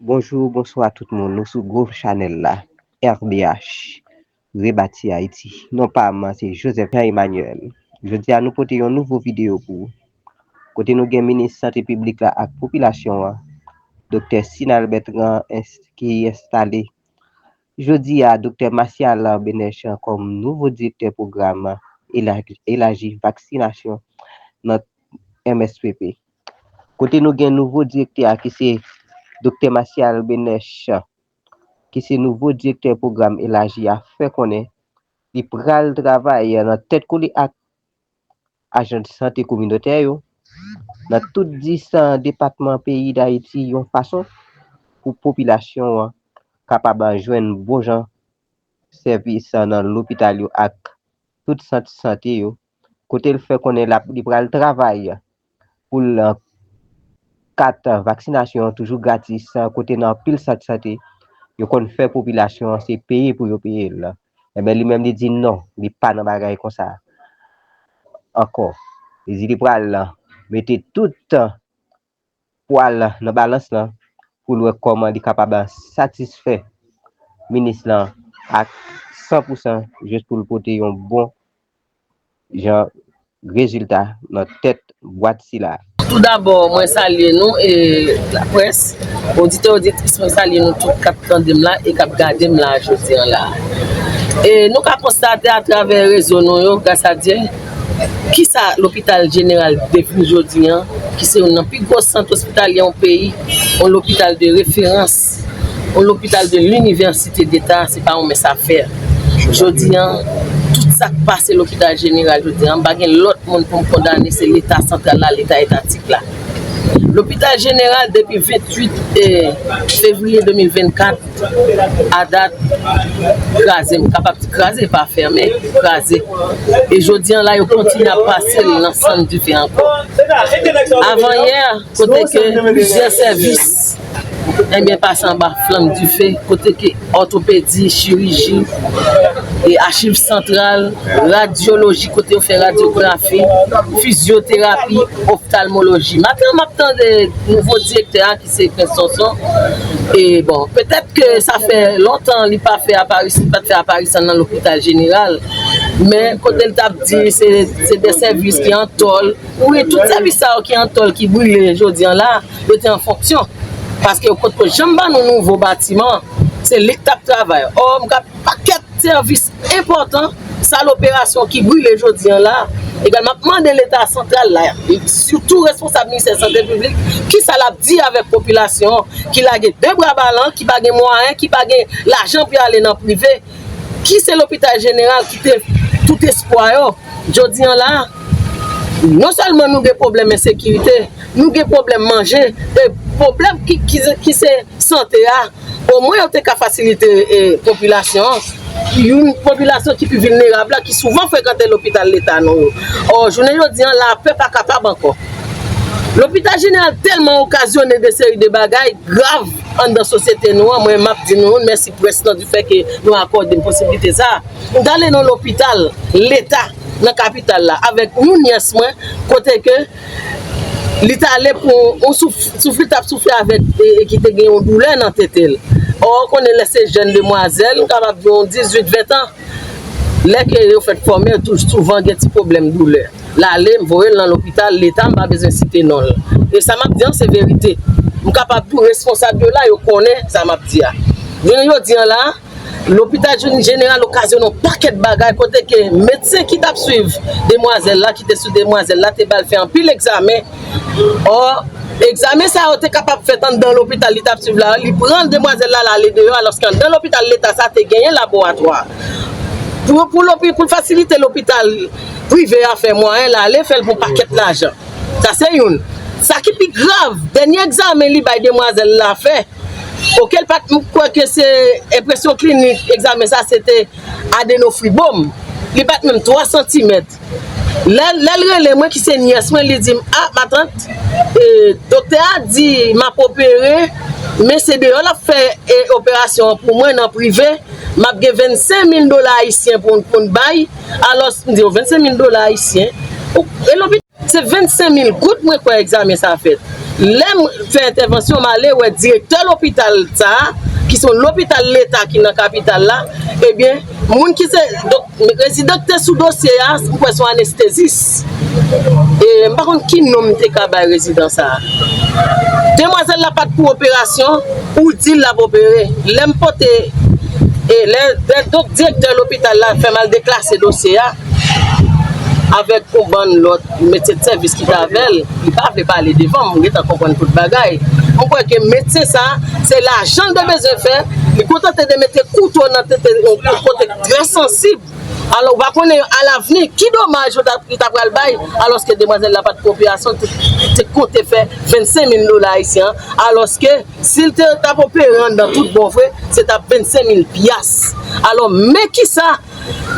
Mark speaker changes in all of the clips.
Speaker 1: Bonjour, bonsoir tout le monde. Nous sur groupe Chanel là, RDH, Rebâti Haïti. Non pas moi, c'est Joseph Emmanuel. Je dis à nous porter une nouvelle vidéo pour vous. Côté nous gain ministre santé publique là avec population, Dr. Sinalbert qui est installé. Je dis à Dr. Martial Benech comme nouveau directeur programme élargi vaccination notre MSPP. Côté nous gain nouveau directeur qui c'est Dr. Martial Benech, qui c'est nouveau directeur programme élargi a fait connaître, il pral travail dans tête collée à agent de santé communautaire dans tout 10 départements pays d'Haïti yon façon pour population capable joindre bon gens service dans l'hôpital yo ak toute santé yo côté le fait connaître la il pral travail pour 4 vaccinations toujours gratis côté dans pile santé yo kon fait population c'est payer pour yo payer là et ben lui même il dit non il pas dans bagaille comme ça encore il pral mettez tout poil dans balance là pour voir comment il capable satisfaire ministre là à 100% juste pour le porter un bon genre résultat dans tête boîte si là.
Speaker 2: Tout d'abord, moi saluer nous et la presse, auditeurs auditrices, moi saluer nous tout cap tandem là et cap garder là aujourd'hui là. Et nous avons constaté à travers les réseaux nous grâce à Dieu qui ça l'hôpital général depuis aujourd'hui qui c'est un plus gros centre hospitalier au pays, un hôpital de référence, un hôpital de l'université d'État, c'est pas un ça faire. Aujourd'hui tout ça qui passe l'hôpital général aujourd'hui, on bagage l'autre monde pour condamner c'est l'état central là, l'état étatique là. L'hôpital général depuis 28 février 2024 à date crasé, capable de craser pas fermé, crasé. Et aujourd'hui là, il continue à passer l'ensemble du fait encore. Avant hier, côté que plusieurs services eh bien passe en bas flamme du fait côté que orthopédie, chirurgie et archives centrales, radiologie côté on fait radiographie, physiothérapie, ophtalmologie. Maintenant m'attend des nouveaux directeurs qui c'est Prince et bon, peut-être que ça fait longtemps il pas fait apparition dans l'hôpital général, mais côté le t'a dit c'est des services qui en tôle, oui tout service ça qui en tôle qui brûle aujourd'hui là, était en fonction. Parce que quand j'aime nos nouveaux bâtiments, c'est l'étape de travail. Or, il y a un paquet de services importants, ça l'opération qui brûle aujourd'hui là. Également, demander l'État central là, et surtout responsable ministère de la santé publique, qui ça l'a dit avec la population, qui a deux bras ballants, qui n'a pas de moyens, qui n'a pas l'argent pour aller dans le privé, qui c'est l'hôpital général qui fait tout espoir. Aujourd'hui là, non seulement nous avons des problèmes de sécurité, nous avons des problèmes de manger, des problèmes qui c'est santé. Au moins, on a faciliter la population. Une population qui est plus vulnérable, qui souvent fréquente l'hôpital de l'État. Or, je ne dis la paix pas capable encore. L'hôpital général tellement occasionné de séries de bagailles graves dans la société noire. Moi, je dis nous, merci président du fait que nous accordons une possibilité ça. D'aller dans l'hôpital, l'État, dans la capitale là, avec nous, côté que l'État allait pour souffler avec qui te gagne une douleur dans tête. Or, on est laissé jeunes demoiselles, capables de 18-20 ans. Là que vous faites former, souvent des petits problèmes de douleur. Là, aller me voir dans l'hôpital, l'État n'a pas besoin de citer non. Et ça m'a dit, c'est vérité. Je suis capable de responsable là, je connais, ça m'a dit. Je dis là, l'hôpital général occasionne un paquet de bagages côté que médecin qui t'a suivre demoiselle là qui était sous demoiselle là t'es bal fait un pile examen. Or examen ça était capable de faire dans l'hôpital il t'a suivre là, il prend demoiselle là aller dehors alors que dans l'hôpital l'état ça t'es gagné laboratoire. Pour faciliter l'hôpital privé à faire moyen là, aller faire pour paquet d'argent. Ça c'est une. Ça qui est grave, dernier examen li bay demoiselle là fait. Auquel pas quoi que c'est impression clinique examen ça c'était adénofibrome il bat même 3 cm là moi qui c'est nièce moi lui dit ah ma tante docteur a dit m'a opéré mais c'est dehors la fait opération pour moi dans privé m'a gagné $25,000 haïtiens pour bail alors $25,000 haïtiens et l'hôpital c'est 25 000 gouttes moi quoi examen ça fait. L'aime fait intervention m'aller ouais directeur l'hôpital ça qui sont l'hôpital l'État qui dans capitale là eh bien moun qui c'est donc résident sous dossier là pour son anesthésiste et par contre qui nomme te ka résident ça demoiselle la pas pour opération ou dit la pour opérer l'aime porter et les donc directeur de l'hôpital là fait mal déclasser dossier là avec l'autre médecin de service qui t'avait, il ne peut pas aller devant, on va comprendre toute bagaille. On croit que le médecin, ça, c'est l'argent de besoin faire, il est content de mettre couteau dans le côté très sensible. Alors, on va connaître à l'avenir, qui dommage il t'a pris le bail, alors que demoiselle n'a pas de population, tu comptes faire 25 000 $ ici, alors que s'il t'a opéré dans tout bon vrai, c'est à 25 000 piastres. Alors, mais qui ça?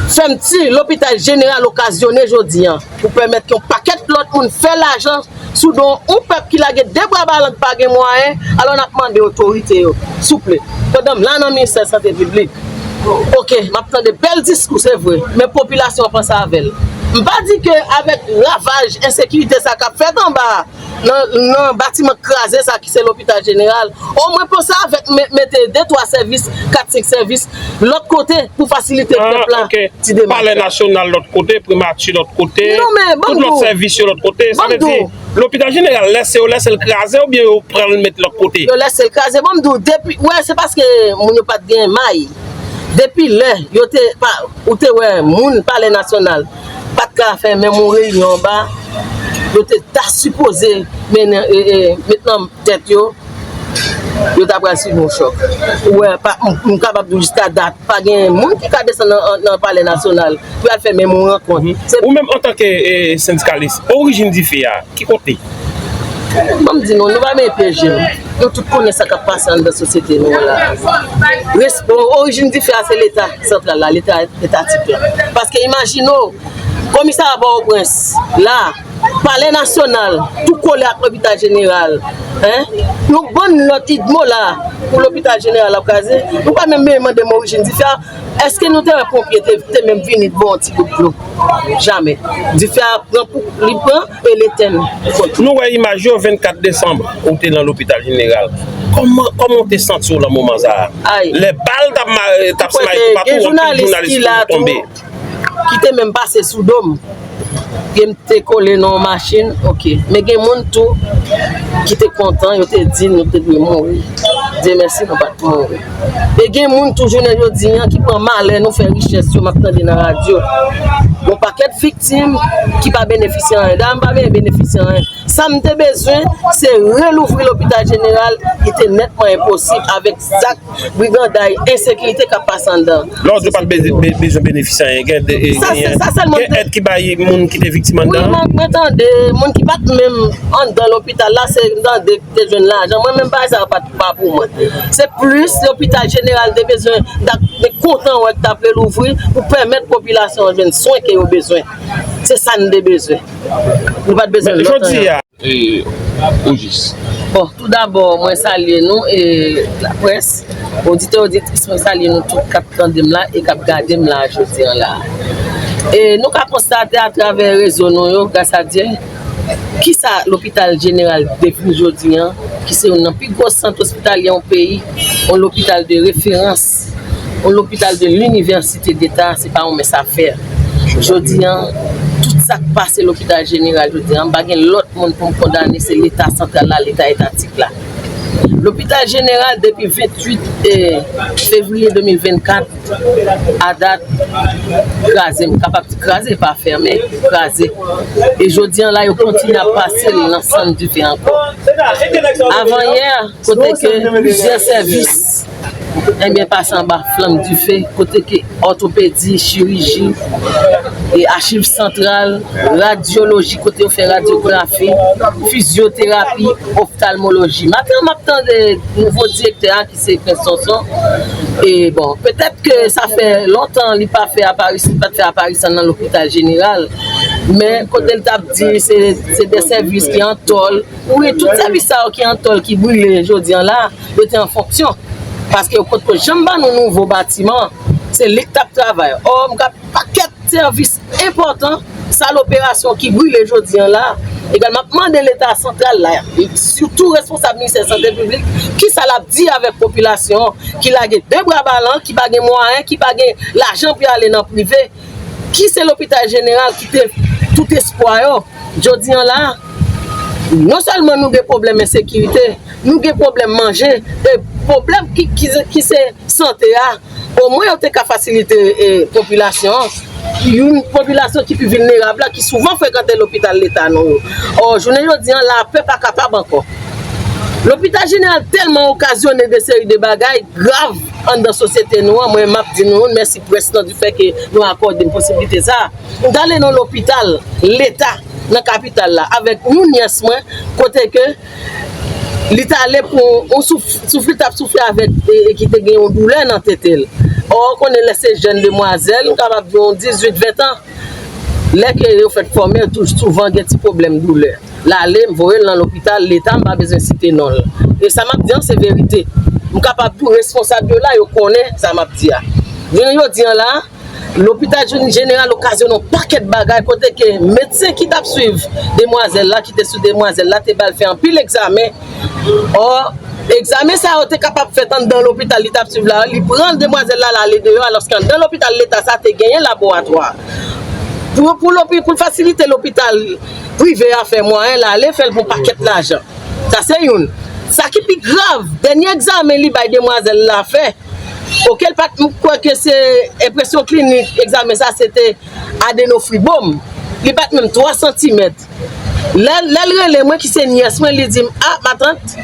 Speaker 2: Fait petit l'hôpital général occasionné aujourd'hui pour permettre qu'un paquet de l'autre monde fait l'argent sous don un peuple qui a des bras ballants pas de moyens alors on a demandé aux autorités souple madame là dans le ministère de la santé publique ok m'attend de belles discours c'est vrai mais population pense avec je pas dire que avec ravage insécurité ça qu'a fait en bas dans bâtiment crasé ça qui c'est l'hôpital général au moins pour ça avec mettre 2-3 services 4-5 services l'autre côté pour faciliter le peuple là
Speaker 3: palais national l'autre côté primature l'autre côté
Speaker 2: non mais bon
Speaker 3: tout l'autre service sur l'autre côté ça veut dire l'hôpital général laisse le craser ou bien on prend le mettre l'autre côté
Speaker 2: yo laisse le craser bon depuis ouais c'est parce que mon yo pas de gain maille depuis là yo te pas ou te ouais moun palais national pas de cas faire même mon réunion en bas yo te ta supposé maintenant tête yo t'a pris sur mon choc ouais pas capable de jusqu'à date pas gain monde qui ka descendre dans palais national pour faire même rencontre
Speaker 3: ou même en tant que syndicaliste origine du fait qui côté
Speaker 2: comme dit nous pas même PG nous tout connaît ça qui passe dans la société nous là origine du fait c'est l'état central là l'état étatique parce que imaginons commissaire à Port-au-Prince là palais national tout collé à l'hôpital général hein nous bonne notre idmo là pour l'hôpital général à Casé nous pas même demander mon origine différente est-ce que nous t'es propriété même venir bon petit coup de l'eau jamais différent prend libre et l'éternel
Speaker 3: nous voyons image 24 décembre où tu es dans l'hôpital général comment tu sens sur le moment ça les balles t'as sniper partout journalistes qui tombé
Speaker 2: qui t'est même passé sous dôme qui te collé dans la machine, ok. Mais il y a des gens qui sont contents, ils te disent nous devons mourir. Dieu merci, nous ne pouvons pas mourir. Et il y a des gens toujours qui prennent mal, nous faisons richesse sur la radio. Mon paquet de victimes qui ne pas bénéficier de rien, pas bénéficier de rien. Ça me besoin, c'est relouvrir l'hôpital général, qui était nettement impossible avec Zach, brigandaille, insécurité qui passe en dedans.
Speaker 3: Lorsque tu n'as pas besoin de bénéficier de rien,
Speaker 2: ça seulement.
Speaker 3: Est-ce qu'il y a des gens qui sont victimes en dedans?
Speaker 2: Oui, maintenant, des gens qui battent même dans l'hôpital, là, c'est dans des jeunes là. Moi, même pas ça, pas pour moi. C'est plus l'hôpital général des besoins, des contents où tu appelles l'ouvrir pour permettre à la population de soins qu'ils ont besoin. C'est ça, nous avons besoin. Nous n'avons pas besoin de l'autre.
Speaker 3: Et Ogis.
Speaker 2: Bon, tout d'abord, moi salue nous et la presse, auditeurs, auditrices, moi salue nous tous qui attendent là et qui regardent là aujourd'hui là. Et nous avons constaté à travers les réseaux, grâce à Dieu, qui ça l'hôpital général depuis aujourd'hui, qui c'est un plus gros centre hospitalier au pays, l'hôpital de référence, l'hôpital de l'université d'État, c'est pas un messe à faire. Aujourd'hui, tout ça qui passe à l'hôpital général, je dis, l'autre monde pour me condamner, c'est l'État central là, l'État étatique là. L'hôpital général, depuis 28 février 2024, à date, crasé, capable de craser, pas fermé, crasé. Et je dis là, il continue à passer l'ensemble du fait encore. Avant hier, côté que plusieurs services, eh bien, passe en bas, flamme du fait, côté que orthopédie, chirurgie, et archives centrales, radiologie, côté on fait radiographie, physiothérapie, ophtalmologie. Maintenant, des nouveaux directeurs qui c'est Sanson. Et bon, peut-être que ça fait longtemps qu'il n'a pas fait apparition dans l'hôpital général, mais quand elle t'a dit, c'est des services qui en tôle. Oui, tout service qui en tôle, qui brûle aujourd'hui là, il était en fonction. Parce que quand j'aime pas nos nouveaux bâtiments, c'est l'état de travail. Or, il y a un paquet de services importants ça l'opération qui brûle aujourd'hui là, également demander l'État central là, surtout responsable ministère de la santé publique, qui ça l'a dit avec la population, qui a deux bras ballants, qui n'a pas de moyens, qui n'a pas l'argent pour aller dans le privé, qui c'est l'hôpital général qui fait tout espoir. Aujourd'hui là, non seulement nous avons des problèmes de sécurité, nous avons des problèmes de manger, des problèmes qui c'est santé. Au moins, on a faciliter la population. Une population qui est plus vulnérable, qui souvent fréquente l'hôpital de l'État. Or, je ne dis la paix pas capable encore. L'hôpital général tellement occasionné de séries de bagailles graves dans la société. Moi, je dis nous, merci président du fait que nous accordons une possibilité. D'aller dans l'hôpital, l'État, dans la capitale, là, avec nous, côté que l'État allait pour on souffle avec qui te gagne une douleur dans tête. Or qu'on est laissé jeunes demoiselles capable de 18 20 ans. Les que vous faites former souvent des petits problèmes de douleur. Là aller voyer dans l'hôpital l'État pas besoin citer non. Et ça m'a dit c'est vérité. Je capable pour responsable là yo connaît ça m'a dit. Je dis là l'hôpital général occasionne un paquet de bagages côté que médecin qui t'a suivre demoiselle là qui était sous demoiselle là t'es pas fait un pile examen. Or examen ça a été capable de faire dans l'hôpital l'état suivre là, il prend demoiselle là aller dehors alors que dans l'hôpital l'état ça t'es gagné laboratoire. Pour faciliter l'hôpital privé à faire moyen là aller faire un paquet d'argent. Ça c'est une. Ça qui est grave, dernier examen li bay demoiselle là fait. Auquel pas quoi que c'est impression clinique examen ça c'était adénofibrome. Il bat même 3 cm. L'elle moi qui c'est nièce moi lui dit ma tante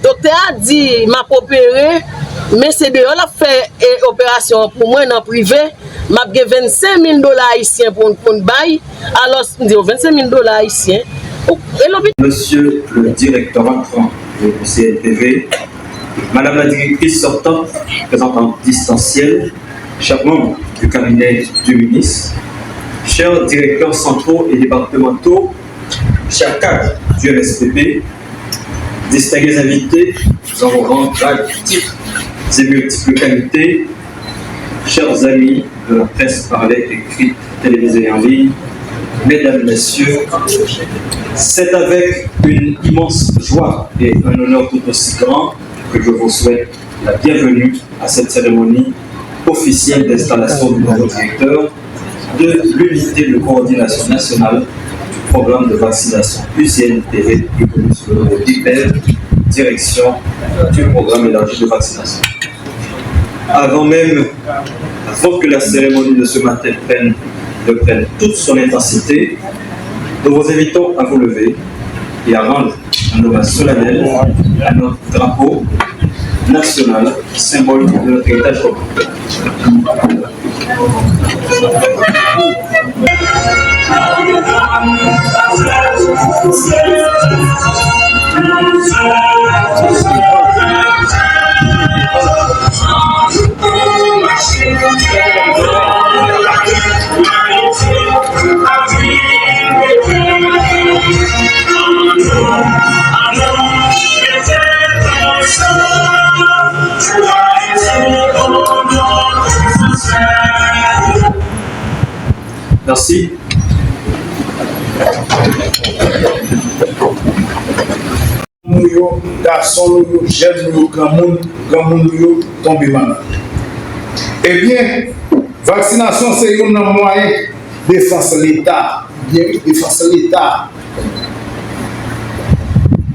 Speaker 2: docteur a dit m'a opéré mais c'est dehors la fait opération pour moi dans privé m'a gagné $25,000 haïtiens pour bail alors me dit $25,000 haïtiens.
Speaker 4: Monsieur le directeur entrant du CNTV, Madame la directrice sortante, présente en distanciel, chers membres du cabinet du ministre, chers directeurs centraux et départementaux, chers cadres du MSPP, distingués invités, nous avons grand grade, titres et multiples qualités, chers amis de la presse parlée, écrite, télévisée et en ligne, mesdames, messieurs, c'est avec une immense joie et un honneur tout aussi grand que je vous souhaite la bienvenue à cette cérémonie officielle d'installation du nouveau directeur de l'unité de coordination nationale du programme de vaccination UCNTV et connu sous le nom d'IPEV, direction du programme élargi de vaccination. Avant que la cérémonie de ce matin prenne toute son intensité, nous vous invitons à vous lever et à rendre un hommage solennel à notre drapeau national, symbole de notre héritage commun. Merci.
Speaker 5: Nous, garçons, nous, jeunes, nous, grand monde, nous, tombés malades. Eh bien, vaccination, c'est un moyen de défense de l'État. Bien, défense de l'État.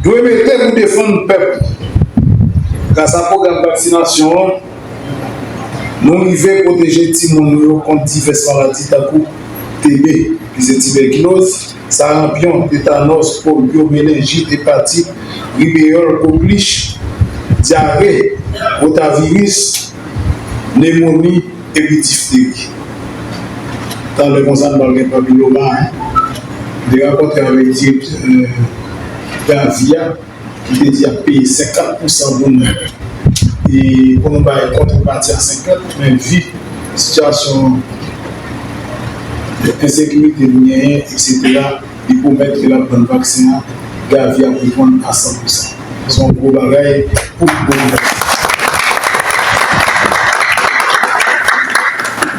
Speaker 5: Nous mettons pour défendre le peuple. Grâce à programme de vaccination, nous arrivons à protéger les gens contre diverses maladies comme TB, qui est tuberculose, sarampion, tétanos, polio, méningite, hépatite, rubéole, coqueluche, diarrhée, rotavirus, pneumonie et diphtérie. Dans le concerne dans le papilloma, j'ai rencontré avec Gavia, qui dit à payer 50% de l'honneur. Et pour nous faire contrepartie à 50%, mais vu la situation d'insécurité, etc., il faut mettre la bonne vaccin, Gavia pour prendre à 100%. C'est un gros bagage pour le gouvernement.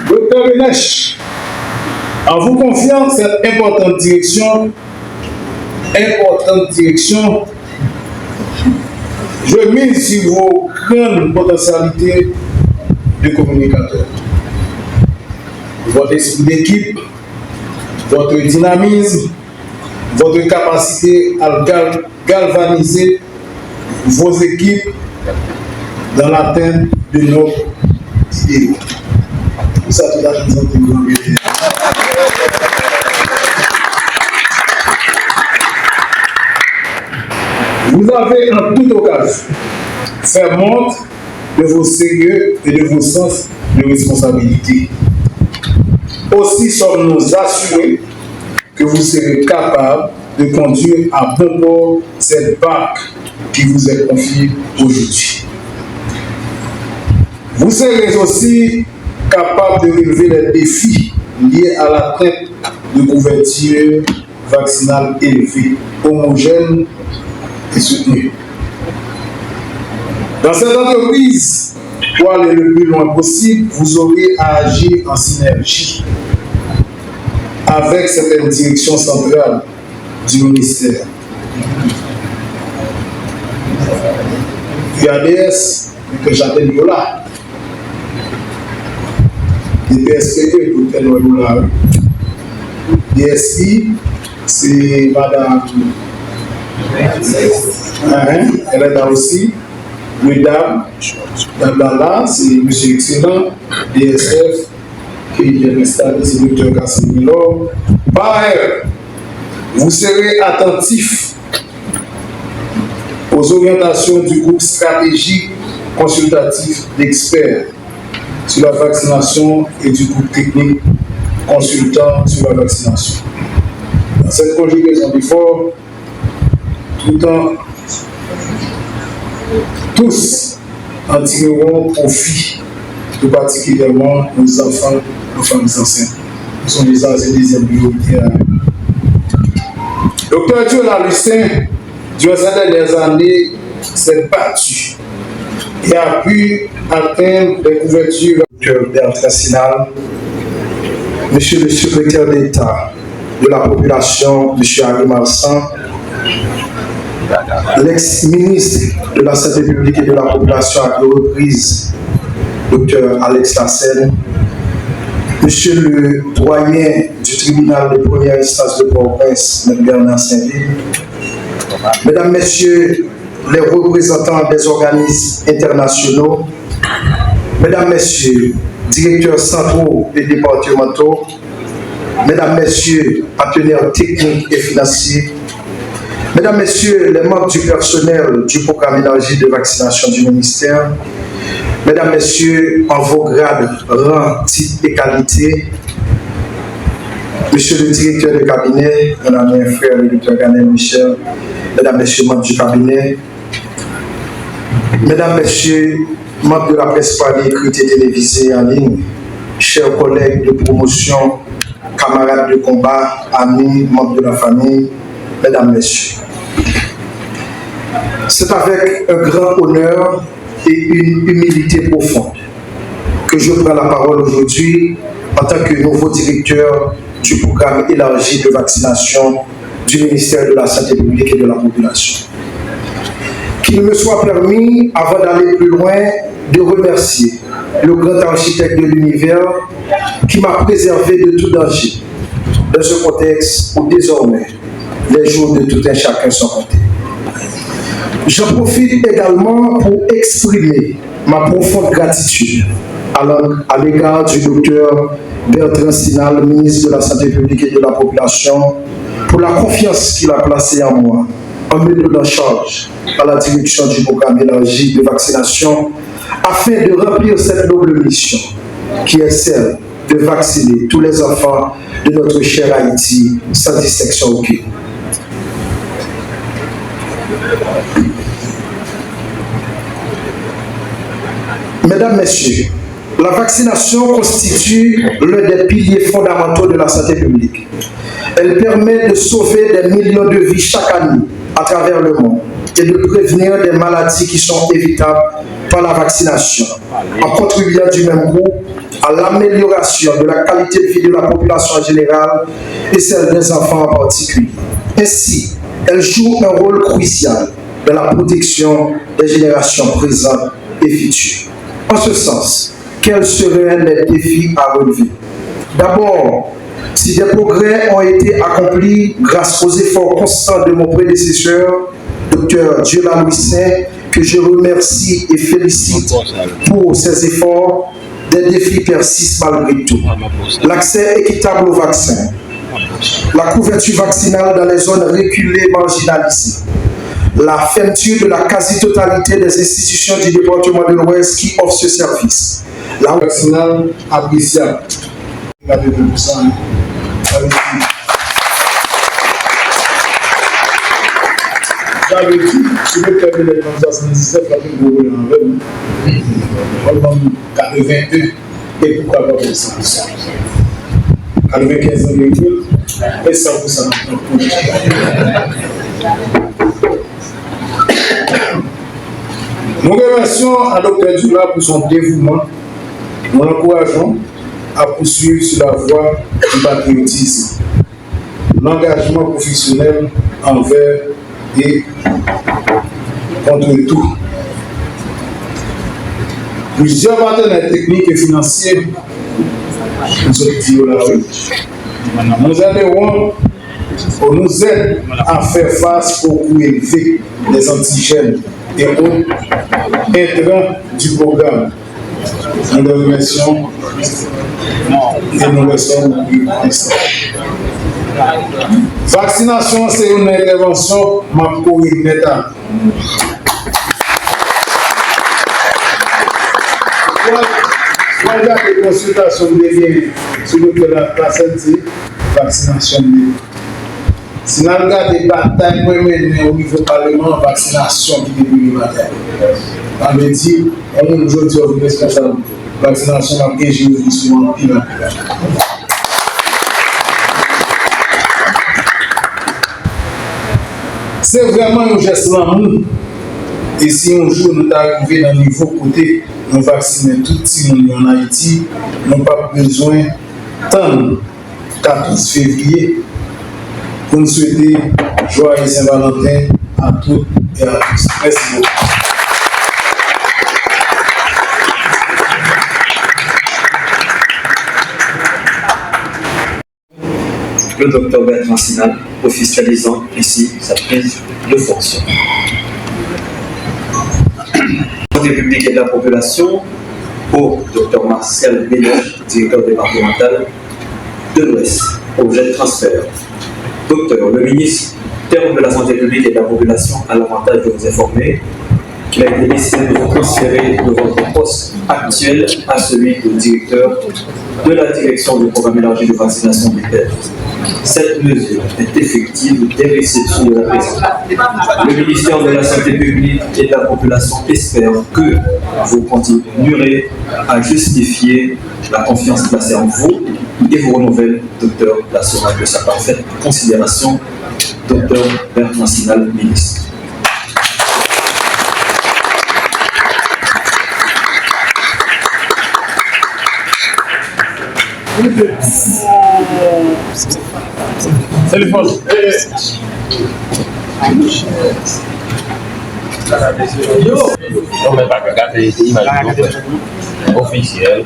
Speaker 5: Docteur Benech, En vous confiant cette importante direction, je mise sur vos grandes potentialités de communicateurs. Votre esprit d'équipe, votre dynamisme, votre capacité à galvaniser vos équipes dans l'atteinte de nos idéaux. Tout ça, tout à fait. Vous avez en toute occasion fait montre de vos sérieux et de vos sens de responsabilité. Aussi sommes-nous assurés que vous serez capable de conduire à bon port cette barque qui vous est confiée aujourd'hui. Vous serez aussi capable de relever les défis liés à l'atteinte de couverture vaccinale élevée, homogène et soutenue. Dans cette entreprise, pour aller le plus loin possible, vous aurez à agir en synergie avec certaines directions centrales du ministère. UADS, que j'appelle Yola. DPSPE, pour tel Yola. DSI, c'est Madame. Elle est là aussi. Le DAM, là, c'est M. Excellent. DSF, qui vient installer, c'est le Dr. Cassimilo. Par ailleurs, vous serez attentif aux orientations du groupe stratégique consultatif d'experts sur la vaccination et du groupe technique consultant sur la vaccination. Dans cette conjugaison d'efforts, tous en tireront profit, tout particulièrement nos enfants, nos femmes enceintes. Ce sont les âges et deuxième prioritaires. Docteur Diola Lucin, durant ces dernières années, s'est battu et a pu atteindre des couvertures. Docteur Bertrand Sinal, Monsieur le secrétaire d'État de la population, M. Henri Marsan, l'ex-ministre de la Santé publique et de la population à deux reprises, Dr Alex Lassène, Monsieur le doyen du tribunal de première instance de Port-au-Prince, M. Bernard Saint-Ville, Mesdames, Messieurs les représentants des organismes internationaux, Mesdames, Messieurs, directeurs centraux et départementaux, Mesdames, Messieurs, partenaires techniques et financiers, Mesdames, Messieurs, les membres du personnel du programme élargi de vaccination du ministère, Mesdames, Messieurs, en vos grades, rangs, types et qualités, Monsieur le directeur de cabinet, mon ami et frère, le Dr Ganel Michel, Mesdames, Messieurs, membres du cabinet, Mesdames, Messieurs, membres de la presse parlée, écrite et télévisée en ligne, chers collègues de promotion, camarades de combat, amis, membres de la famille, Mesdames, Messieurs, c'est avec un grand honneur et une humilité profonde que je prends la parole aujourd'hui en tant que nouveau directeur du programme élargi de vaccination du ministère de la Santé publique et de la population. Qu'il me soit permis, avant d'aller plus loin, de remercier le grand architecte de l'univers qui m'a préservé de tout danger dans ce contexte où désormais les jours de tout un chacun sont comptés. J'en profite également pour exprimer ma profonde gratitude à l'égard du docteur Bertrand Sinal, ministre de la Santé publique et de la population, pour la confiance qu'il a placée en moi, en me donnant en charge à la direction du programme élargi de vaccination, afin de remplir cette noble mission, qui est celle de vacciner tous les enfants de notre cher Haïti sans distinction aucune. Mesdames, Messieurs, la vaccination constitue l'un des piliers fondamentaux de la santé publique. Elle permet de sauver des millions de vies chaque année à travers le monde et de prévenir des maladies qui sont évitables par la vaccination, en contribuant du même coup à l'amélioration de la qualité de vie de la population en général et celle des enfants en particulier. Ainsi, elle joue un rôle crucial dans la protection des générations présentes et futures. En ce sens, quels seraient les défis à relever? D'abord, si des progrès ont été accomplis grâce aux efforts constants de mon prédécesseur, Dr Diola Louis-Saint, que je remercie et félicite pour ses efforts, des défis persistent malgré tout. L'accès équitable au vaccin, la couverture vaccinale dans les zones reculées marginalisées, la fermeture de la quasi-totalité des institutions du département de l'Ouest qui offrent ce service. La vaccinale appréciable. J'avais dit, si vous terminez les 1977, la vie vous voulez en 82, et pourquoi pas 100%. 95 ans de recul, et 100% Nous remercions à Dr Dioula pour son dévouement. Nous l'encourageons à poursuivre sur la voie du patriotisme, l'engagement professionnel envers et contre tout. Plusieurs partenaires techniques et financiers nous aideront ou nous aident à faire face au coût élevé des antigènes et autres intrants du programme. Nous les remercions et nous restons reconnaissants. Vaccination, c'est une intervention macro-neta. Quand il y a des consultations sur la santé, vaccination. Si nous regardons des batailles au niveau du Parlement, vaccination qui est une bataille. On veut dire, on est aujourd'hui responsable. Vaccination, on a bien joué souvent pire. C'est vraiment un geste d'amour. Et si un jour nous arrivons dans le niveau côté, nous vacciner tout le monde en Haïti, nous n'avons pas besoin d'attendre 14 février pour nous souhaiter joyeux Saint-Valentin à toutes et à tous. Merci beaucoup.
Speaker 4: Le docteur Bertrand Sinal, officialisant ici sa prise de fonction. Santé publique et de la population, au docteur Martial Bénèche, directeur départemental de l'Ouest, objet de transfert. Docteur, le ministre de la Santé publique et de la population a l'avantage de vous informer qu'il a été décidé de vous transférer de votre poste actuel à celui de directeur de la direction du programme élargi de vaccination militaire. Cette mesure est effective dès réception de la présente. Le ministère de la Santé publique et de la population espère que vous continuerez à justifier la confiance placée en vous et vous renouvelle, docteur, l'assurance de sa parfaite considération, docteur Bertrand Sinal, ministre.
Speaker 3: Téléphone. Non, mais pas regarder l'image officielle.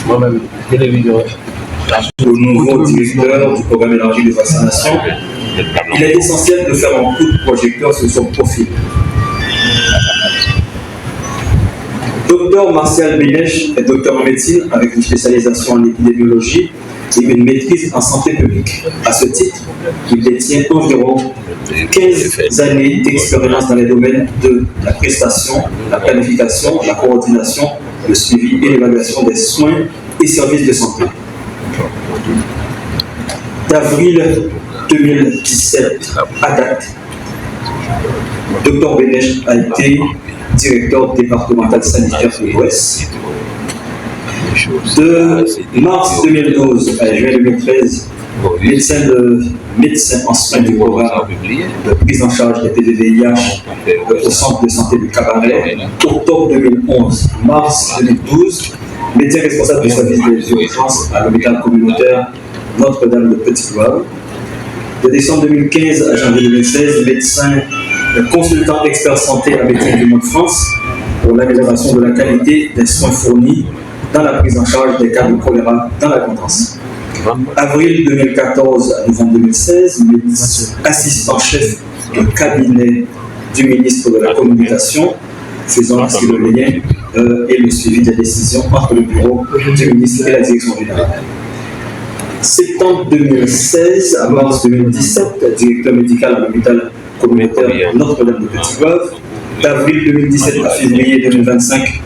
Speaker 3: Moi-même, télévision.
Speaker 4: Le nouveau directeur du programme élargi de vaccination, il est essentiel de faire un coup de projecteur sur son profil. Docteur Martial Bénèche est docteur en médecine avec une spécialisation en épidémiologie et une maîtrise en santé publique. À ce titre, il détient environ 15 années d'expérience dans les domaines de la prestation, la planification, la coordination, le suivi et l'évaluation des soins et services de santé. D'avril 2017 à date, Dr Bénèche a été directeur départemental sanitaire de l'Ouest. De mars 2012 à juin 2013, médecin de médecin en soins du programme de prise en charge des PVVIH au centre de santé du Cabaret, octobre 2011, mars 2012, médecin responsable du service des urgences à l'hôpital communautaire Notre-Dame de Petit-Loire. De décembre 2015 à janvier 2016, médecin consultant expert santé à Médecins du Monde France pour l'amélioration de la qualité des soins fournis dans la prise en charge des cas de choléra dans la Coutances. Avril 2014 à novembre 2016, assistant-chef de cabinet du ministre de la Communication, faisant ainsi le lien et le suivi des décisions entre le bureau du ministre et la direction générale. Septembre 2016 à mars 2017, directeur médical à l'hôpital communautaire Notre-Dame de Petit-Loire. D'avril 2017 à février 2025,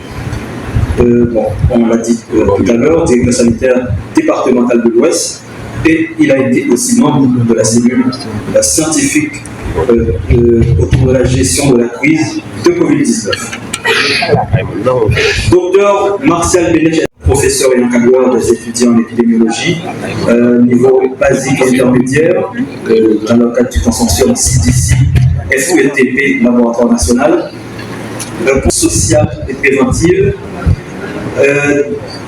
Speaker 4: on l'a dit tout à l'heure, directeur sanitaire départemental de l'Ouest, et il a été aussi membre de la cellule scientifique autour de la gestion de la crise de Covid-19. Docteur Martial Bénèche, professeur et encadreur des étudiants en épidémiologie, niveau basique et intermédiaire, dans le cadre du consortium CDC, FULTP, Laboratoire National, réponse sociale et préventive.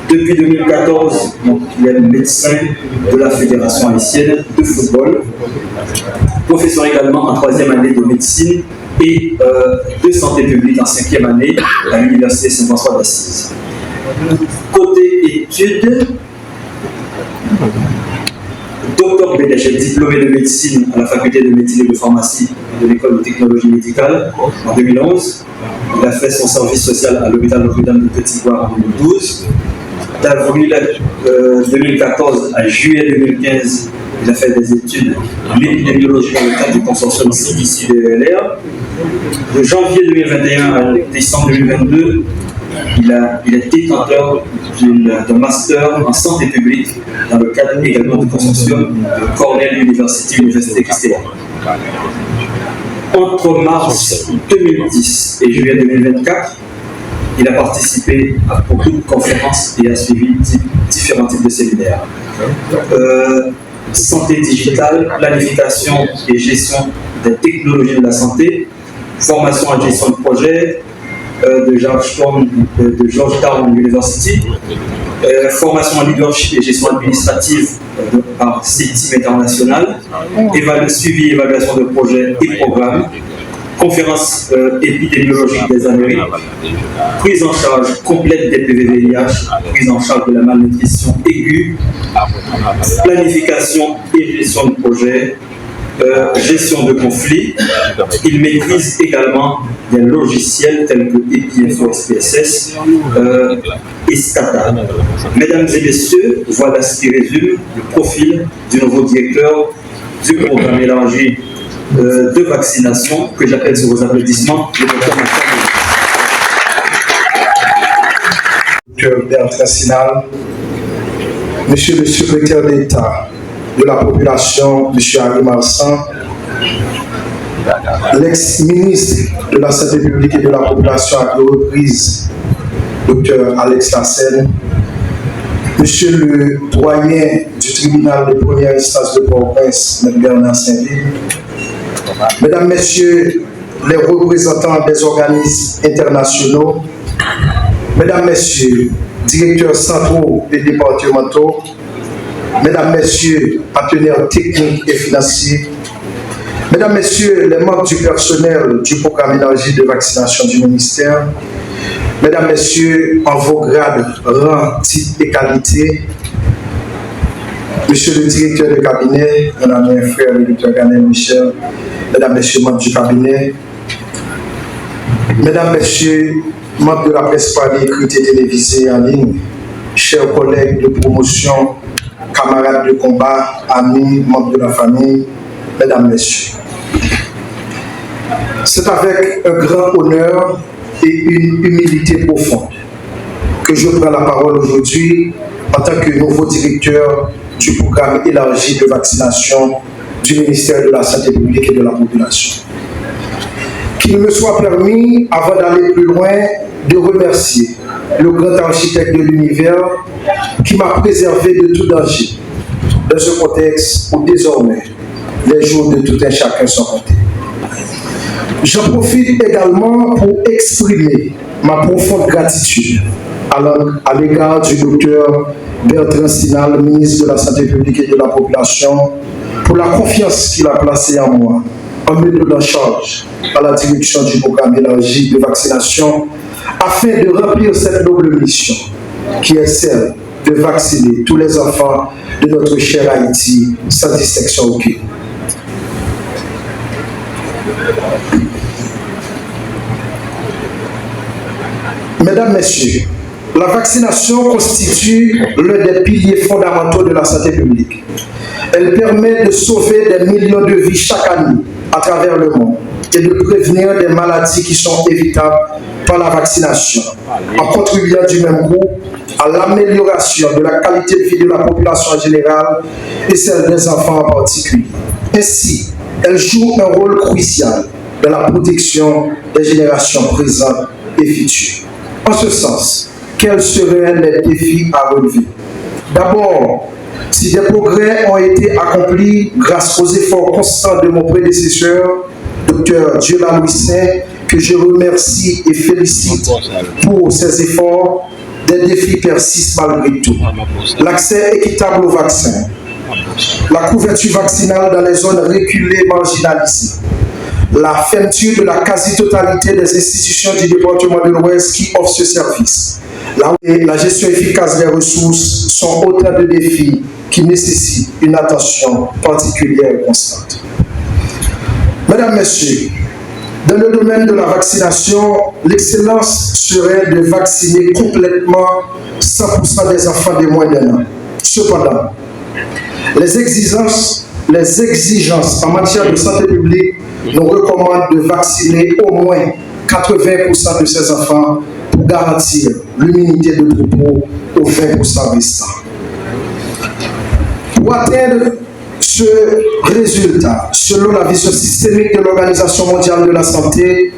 Speaker 4: Depuis 2014, il est médecin de la Fédération haïtienne de football, professeur également en 3e année de médecine et de santé publique en 5e année à l'Université Saint-François d'Assise. Côté études, Dr Bénèche est diplômé de médecine à la faculté de médecine et de pharmacie de l'école de technologie médicale en 2011. Il a fait son service social à l'hôpital Notre-Dame de Petit-Loire en 2012. D'avril 2014 à juillet 2015, il a fait des études en épidémiologie dans le cadre du consortium CDC-DELR. De janvier 2021 à décembre 2022, il est détenteur d'un master en santé publique dans le cadre également du consortium de Cornell Université Christ-Étienne. Entre mars 2010 et juillet 2024, il a participé à beaucoup de conférences et a suivi différents types de séminaires. Santé digitale, planification et gestion des technologies de la santé, formation en gestion de projet, de Georgetown University, formation en leadership et gestion administrative par CETIM International, suivi et évaluation de projets et programmes, conférence épidémiologique des Amériques, prise en charge complète des PVVIH, prise en charge de la malnutrition aiguë, planification et gestion de projets, gestion de conflits. Il maîtrise également des logiciels tels que EPIFO, SPSS et SCADA. Mesdames et messieurs, voilà ce qui résume le profil du nouveau directeur du programme élargi de vaccination que j'appelle sur vos applaudissements le docteur
Speaker 5: Dr Bertrand Sinal, Monsieur le secrétaire d'État de la population, M. Harry Marsan, l'ex-ministre de la Santé publique et de la population à deux reprises, Dr Alex Lassène, Monsieur le doyen du tribunal de première instance de Port-au-Prince, M. Bernard Saint-Ville, Mesdames, Messieurs les représentants des organismes internationaux, Mesdames, Messieurs, directeurs centraux et départementaux, Mesdames, Messieurs, partenaires techniques et financiers, Mesdames, Messieurs, les membres du personnel du programme élargi de vaccination du ministère, Mesdames, Messieurs, en vos grades, rangs, types et qualités, Monsieur le directeur de cabinet, mon ami et frère, le docteur Ganel Michel, Mesdames, Messieurs, membres du cabinet, Mesdames, Messieurs, membres de la presse parlée, écrite et télévisée en ligne, chers collègues de promotion, camarades de combat, amis, membres de la famille, Mesdames, Messieurs. C'est avec un grand honneur et une humilité profonde que je prends la parole aujourd'hui en tant que nouveau directeur du programme élargi de vaccination du ministère de la Santé publique et de la population. Qu'il me soit permis, avant d'aller plus loin, de remercier le grand architecte de l'univers qui m'a préservé de tout danger dans ce contexte où désormais les jours de tout un chacun sont comptés. J'en profite également pour exprimer ma profonde gratitude à l'égard du docteur Bertrand Sinal, ministre de la Santé publique et de la Population, pour la confiance qu'il a placée en moi, en me donnant en charge à la direction du programme élargi de vaccination, afin de remplir cette noble mission, qui est celle de vacciner tous les enfants de notre cher Haïti sans distinction aucune. Mesdames, Messieurs, la vaccination constitue l'un des piliers fondamentaux de la santé publique. Elle permet de sauver des millions de vies chaque année à travers le monde et de prévenir des maladies qui sont évitables par la vaccination, en contribuant du même coup à l'amélioration de la qualité de vie de la population en général et celle des enfants en particulier. Ainsi, elle joue un rôle crucial dans la protection des générations présentes et futures. En ce sens, quels seraient les défis à relever? D'abord, si des progrès ont été accomplis grâce aux efforts constants de mon prédécesseur, Dr Diola Louis-Saint, que je remercie et félicite pour ses efforts, des défis persistent malgré tout. L'accès équitable au vaccin, la couverture vaccinale dans les zones reculées marginalisées, la fermeture de la quasi-totalité des institutions du département de l'Ouest qui offrent ce service, la gestion efficace des ressources sont autant de défis qui nécessitent une attention particulière et constante. Mesdames, Messieurs, dans le domaine de la vaccination, l'excellence serait de vacciner complètement 100% des enfants de moins d'un an. Cependant, les exigences en matière de santé publique nous recommandent de vacciner au moins 80% de ces enfants pour garantir l'immunité de troupeau aux 20% restants. Pour atteindre ce résultat, selon la vision systémique de l'Organisation mondiale de la santé,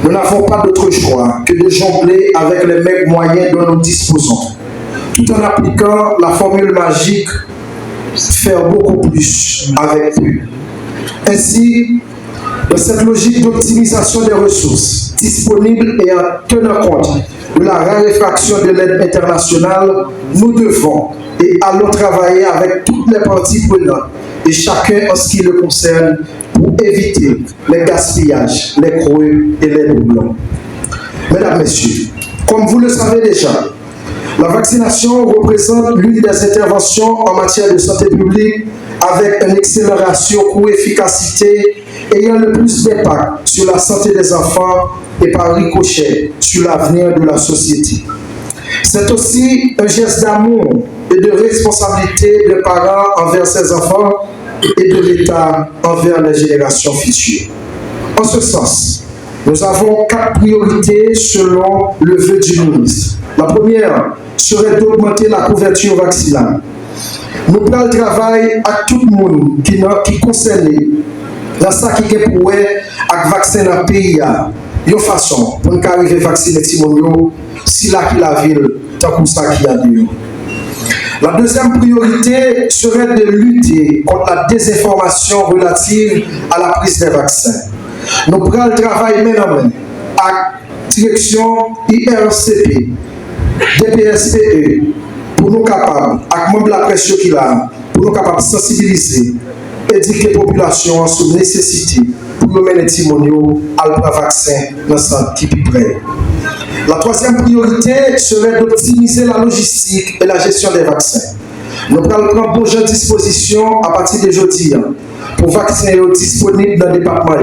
Speaker 5: nous n'avons pas d'autre choix que de jongler avec les mêmes moyens dont nous disposons, tout en appliquant la formule magique « faire beaucoup plus avec peu ». Ainsi, dans cette logique d'optimisation des ressources disponibles et en tenant compte de la raréfaction de l'aide internationale, nous devons et allons travailler avec toutes les parties prenantes et chacun en ce qui le concerne pour éviter les gaspillages, les creux et les doublons. Mesdames, Messieurs, comme vous le savez déjà, la vaccination représente l'une des interventions en matière de santé publique avec un excellent ratio coût-efficacité ayant le plus d'impact sur la santé des enfants et par ricochet sur l'avenir de la société. C'est aussi un geste d'amour et de responsabilité des parents envers ses enfants et de l'État envers les générations futures. En ce sens, nous avons 4 priorités selon le vœu du ministre. La première serait d'augmenter la couverture vaccinale. Nous prenons le travail à tout le monde qui est concerné dans ça qui est pour avec vaccin dans le pays. De façon pour nous arriver à vacciner Timonio, si là qui la ville, tant que ça qui a dit. La deuxième priorité serait de lutter contre la désinformation relative à la prise des vaccins. Nous prenons le travail maintenant à la direction IRCP, DPSPE, pour nous capables, avec membres de la presse qui là, pour nous capables de sensibiliser, éduquer la population sur la nécessité pour mener Timonio à le vaccin dans ce qui est prêt. La troisième priorité serait d'optimiser la logistique et la gestion des vaccins. Nous allons prendre bonne disposition à partir de jeudi pour vacciner disponibles dans le département,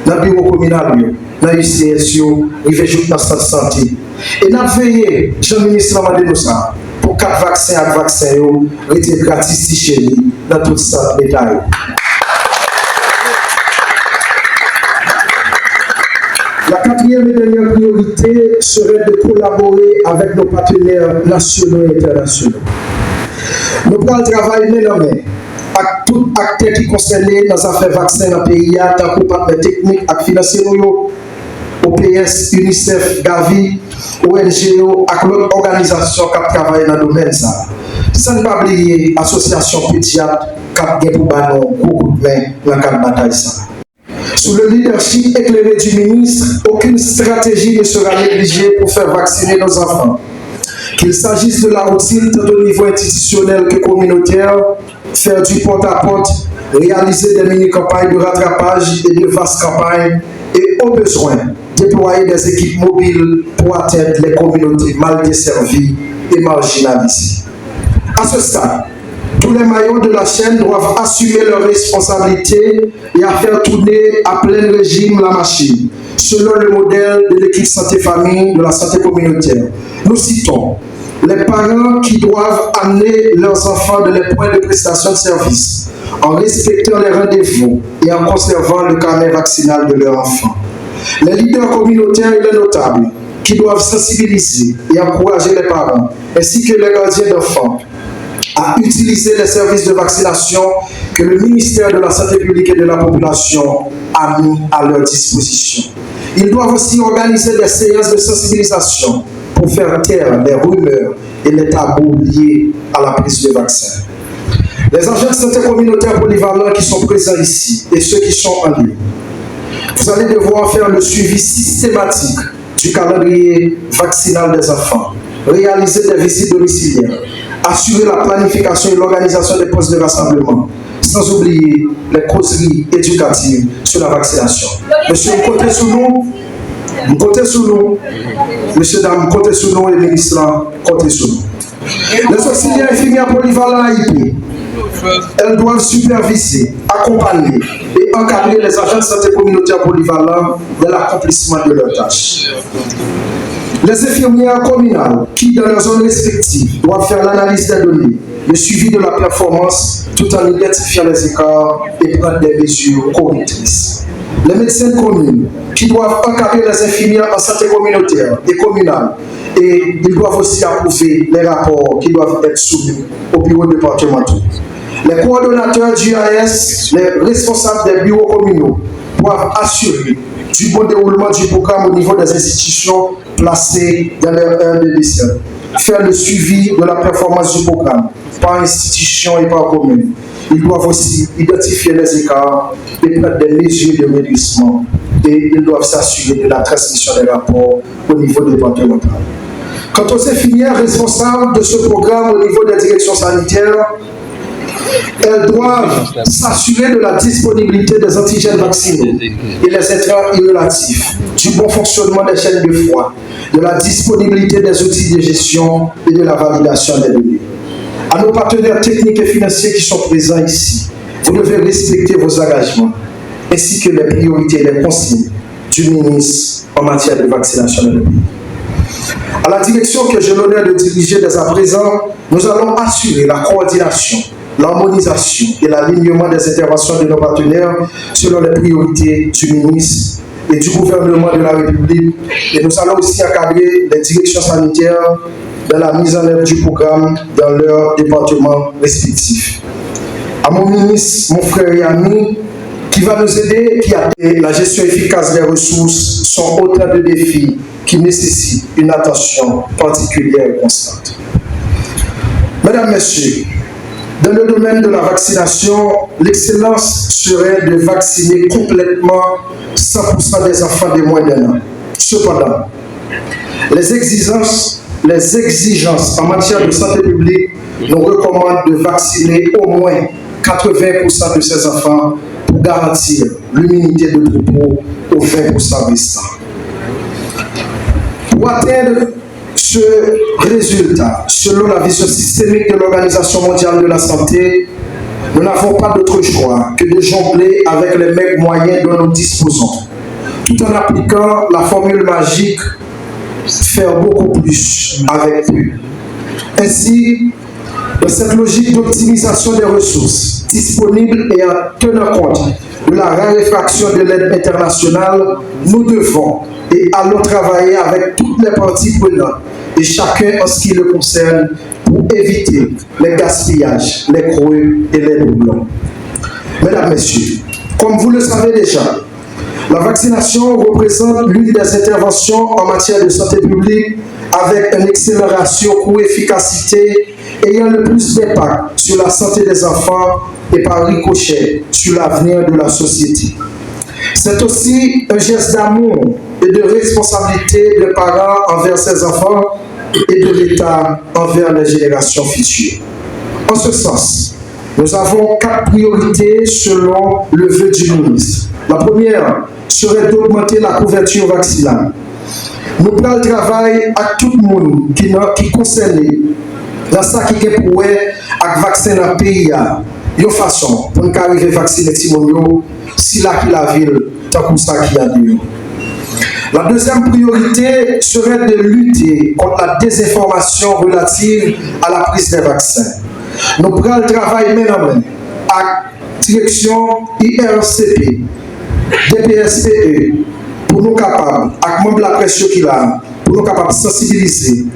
Speaker 5: dans le bureau communal, dans l'UCS, dans le centre de santé. Et nous avons veillé, Jean-Ministre Amadé-Noussa, pour 4 vaccins à vaccins, été gratis chez nous, dans tout ça, détail. La quatrième et dernière priorité serait de collaborer avec nos partenaires nationaux et internationaux. Nous prenons le travail maintenant avec tout acteur qui concerne dans affaires vaccins dans le pays, tant que partenaires techniques et financiers, OPS, UNICEF, Gavi, ONGO, et l'autre organisation qui travaille dans le domaine. Sans ne pas oublier l'association pédiatre cap pour un gros coup de main dans la bataille. Sous le leadership éclairé du ministre, aucune stratégie ne sera négligée pour faire vacciner nos enfants. Qu'il s'agisse de la routine tant au niveau institutionnel que communautaire, faire du porte-à-porte, réaliser des mini-campagnes de rattrapage et de vastes campagnes et au besoin, déployer des équipes mobiles pour atteindre les communautés mal desservies et marginalisées. À ce stade, tous les maillons de la chaîne doivent assumer leurs responsabilités et à faire tourner à plein régime la machine, selon le modèle de l'équipe santé-famille de la santé communautaire. Nous citons les parents qui doivent amener leurs enfants dans les points de prestation de services, en respectant les rendez-vous et en conservant le carnet vaccinal de leur enfant. Les leaders communautaires et les notables qui doivent sensibiliser et encourager les parents, ainsi que les gardiens d'enfants, à utiliser les services de vaccination que le ministère de la Santé publique et de la Population a mis à leur disposition. Ils doivent aussi organiser des séances de sensibilisation pour faire taire les rumeurs et les tabous liés à la prise de vaccin. Les agents de santé communautaire polyvalents qui sont présents ici et ceux qui sont en ligne, vous allez devoir faire le suivi systématique du calendrier vaccinal des enfants, réaliser des visites domiciliaires, assurer la planification et l'organisation des postes de rassemblement, sans oublier les causeries éducatives sur la vaccination. Monsieur, vous comptez sur nous. Vous comptez sur nous. Monsieur, dame, comptez sur nous et les ministres, comptez sur nous. Les auxiliaires infirmières polyvalents AIP, elles doivent superviser, accompagner et encadrer les agents de santé communautaire polyvalents dans l'accomplissement de leurs tâches. Les infirmières communales qui, dans leurs zones respectives, doivent faire l'analyse des données, le suivi de la performance, tout en identifiant les écarts et prendre des mesures correctrices. Les médecins de communes qui doivent encadrer les infirmières en santé communautaire et communale, et ils doivent aussi approuver les rapports qui doivent être soumis au bureau départemental. Les coordonnateurs du AS, les responsables des bureaux communaux doivent assurer du bon déroulement du programme au niveau des institutions placées dans leur heure de décès. Faire le suivi de la performance du programme par institution et par commune. Ils doivent aussi identifier les écarts et prendre des mesures de réduction. Et ils doivent s'assurer de la transmission des rapports au niveau départemental. Quant aux infirmières responsables de ce programme au niveau des directions sanitaires, elles doivent s'assurer de la disponibilité des antigènes vaccinaux et les intrants irrélatifs, du bon fonctionnement des chaînes de froid, de la disponibilité des outils de gestion et de la validation des données. À nos partenaires techniques et financiers qui sont présents ici, vous devez respecter vos engagements, ainsi que les priorités et les consignes du ministre en matière de vaccination de pays. À la direction que j'ai l'honneur de diriger dès à présent, nous allons assurer la coordination, l'harmonisation et l'alignement des interventions de nos partenaires selon les priorités du ministre et du gouvernement de la République. Et nous allons aussi encadrer les directions sanitaires dans la mise en œuvre du programme dans leurs départements respectifs. À mon ministre, mon frère et ami, qui va nous aider, qui a la gestion efficace des ressources, sont autant de défis qui nécessitent une attention particulière et constante. Mesdames, Messieurs, dans le domaine de la vaccination, l'excellence serait de vacciner complètement 100% des enfants de moins d'1 an. Cependant, les exigences en matière de santé publique nous recommandent de vacciner au moins 80% de ces enfants pour garantir l'immunité de troupeau aux 20% restants. Pour atteindre ce résultat, selon la vision systémique de l'Organisation mondiale de la santé, nous n'avons pas d'autre choix que de jongler avec les mêmes moyens dont nous disposons, tout en appliquant la formule magique « faire beaucoup plus avec peu ». Ainsi, dans cette logique d'optimisation des ressources disponibles et en tenant compte de la raréfaction de l'aide internationale, nous devons et allons travailler avec toutes les parties prenantes et chacun en ce qui le concerne pour éviter les gaspillages, les creux et les doublons. Mesdames, Messieurs, comme vous le savez déjà, la vaccination représente l'une des interventions en matière de santé publique avec un excellent ratio coût-efficacité ayant le plus d'impact sur la santé des enfants et par ricochet sur l'avenir de la société. C'est aussi un geste d'amour et de responsabilité des parents envers ses enfants et de l'État envers les générations futures. En ce sens, nous avons 4 priorités selon le vœu du ministre. La première serait d'augmenter la couverture vaccinale. Nous prenons le travail à tout le monde qui est concerné dans ça qui est pour avec vaccin dans le pays. De façon pour nous arriver à vacciner Timonio, si là qui la ville, tant comme ça qui a dehors. La deuxième priorité serait de lutter contre la désinformation relative à la prise des vaccins. Nous prenons le travail maintenant à la direction IRCP, DPSPE, pour nous capables, avec membres de la presse qui là, pour nous capables de sensibiliser,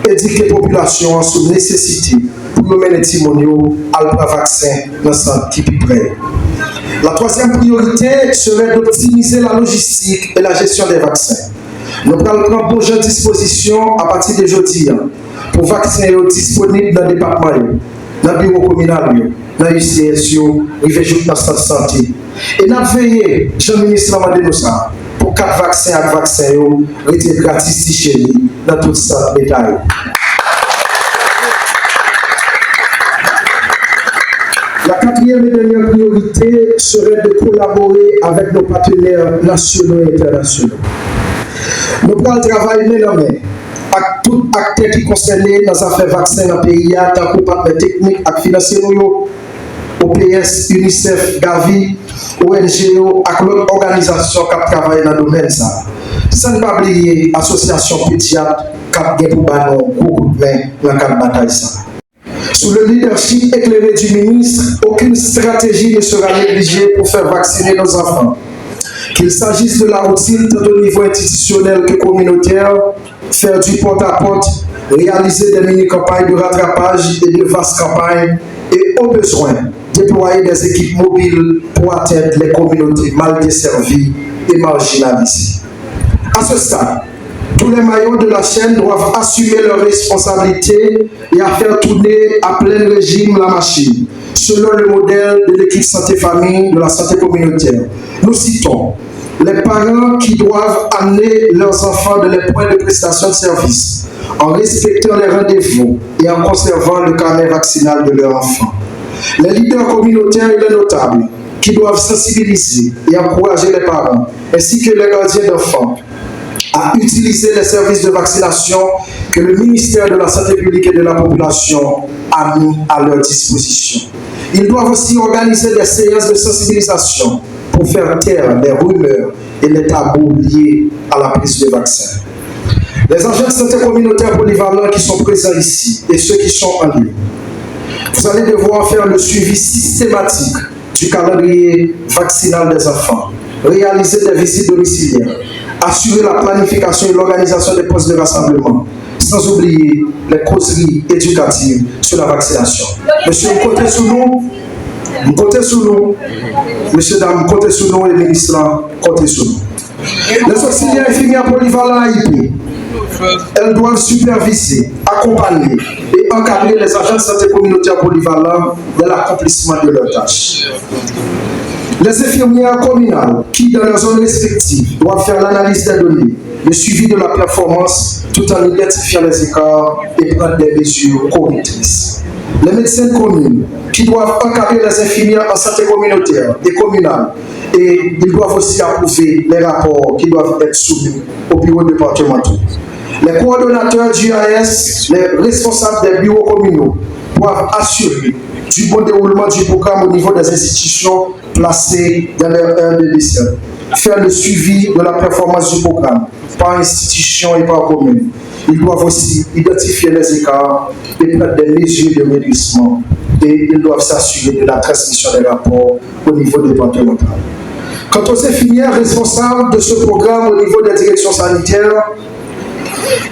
Speaker 5: éduquer la population sur la nécessité pour nous mener Timonio à le vaccin dans le centre qui est prêt. La troisième priorité serait d'optimiser la logistique et la gestion des vaccins. Nous allons prendre bonne disposition à partir de jeudi pour vacciner disponibles dans le département, dans le bureau communal, dans l'UCS, dans le centre de santé. Et nous avons veillé, Jean-Ministre m'a demandé ça, pour 4 vaccins à vaccins, étaient gratis chez nous, dans tout ça, détail. La quatrième et dernière priorité serait de collaborer avec nos partenaires nationaux et internationaux. Nous prenons le travail main en main avec tout acteur qui concerne dans affaires vaccins dans le pays, tant que partenaires techniques et financiers, OPS, UNICEF, Gavi, ONGO, et l'autre organisation qui travaille dans le domaine. Sans ne pas oublier l'association pédiatre qui a pour beaucoup de main dans le cadre de bataille. Sous le leadership éclairé du ministre, aucune stratégie ne sera négligée pour faire vacciner nos enfants. Qu'il s'agisse de la routine tant au niveau institutionnel que communautaire, faire du porte-à-porte, réaliser des mini-campagnes de rattrapage et de vastes campagnes et au besoin, déployer des équipes mobiles pour atteindre les communautés mal desservies et marginalisées. À ce stade, tous les maillons de la chaîne doivent assumer leurs responsabilités et à faire tourner à plein régime la machine, selon le modèle de l'équipe santé-famille de la santé communautaire. Nous citons les parents qui doivent amener leurs enfants dans les points de prestation de service, en respectant les rendez-vous et en conservant le carnet vaccinal de leurs enfants. Les leaders communautaires et les notables qui doivent sensibiliser et encourager les parents, ainsi que les gardiens d'enfants, à utiliser les services de vaccination que le ministère de la Santé publique et de la Population a mis à leur disposition. Ils doivent aussi organiser des séances de sensibilisation pour faire taire les rumeurs et les tabous liés à la prise de vaccins. Les agents de santé communautaire polyvalents qui sont présents ici et ceux qui sont en ligne, vous allez devoir faire le suivi systématique du calendrier vaccinal des enfants, réaliser des visites domiciliaires, assurer la planification et l'organisation des postes de rassemblement, sans oublier les causeries éducatives sur la vaccination. Monsieur, vous comptez sur nous. Vous comptez sur nous. Monsieur, dames, vous comptez sur nous et les ministres, comptez sur nous. Les auxiliaires infirmières polyvalents AIP, elles doivent superviser, accompagner et encadrer les agents de santé communautaire polyvalents dans l'accomplissement de leurs tâches. Les infirmières communales qui, dans leurs zones respectives, doivent faire l'analyse des données, le suivi de la performance, tout en identifiant les écarts et prendre des mesures correctrices. Les médecins communes qui doivent encadrer les infirmières en santé communautaire et communale, et ils doivent aussi approuver les rapports qui doivent être soumis au bureau départemental. Les coordonnateurs du AS, les responsables des bureaux communaux doivent assurer du bon déroulement du programme au niveau des institutions placées dans leur heure de décès. Faire le suivi de la performance du programme par institution et par commune. Ils doivent aussi identifier les écarts et prendre des mesures de réduction. Et ils doivent s'assurer de la transmission des rapports au niveau départemental. Quant aux infirmières responsables de ce programme au niveau des directions sanitaires,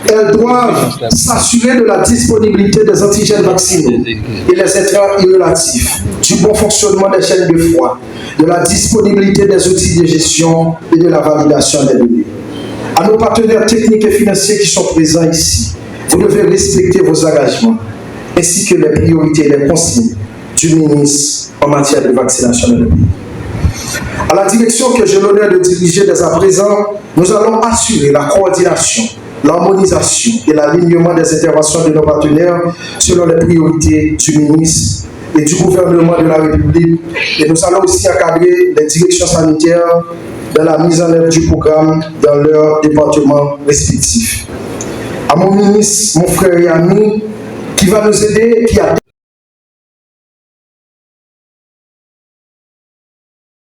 Speaker 5: elles doivent s'assurer de la disponibilité des antigènes vaccinaux et les intrants irrélatifs, du bon fonctionnement des chaînes de froid, de la disponibilité des outils de gestion et de la validation des données. À nos partenaires techniques et financiers qui sont présents ici, vous devez respecter vos engagements.
Speaker 6: ainsi que les priorités et les consignes du ministre en matière de vaccination dans le pays. À la direction que j'ai l'honneur de diriger dès à présent, nous allons assurer la coordination, l'harmonisation et l'alignement des interventions de nos partenaires selon les priorités du ministre et du gouvernement de la République. Et nous allons aussi encadrer les directions sanitaires dans la mise en œuvre du programme dans leurs départements respectifs. À mon ministre, mon frère et ami, qui va nous aider, qui a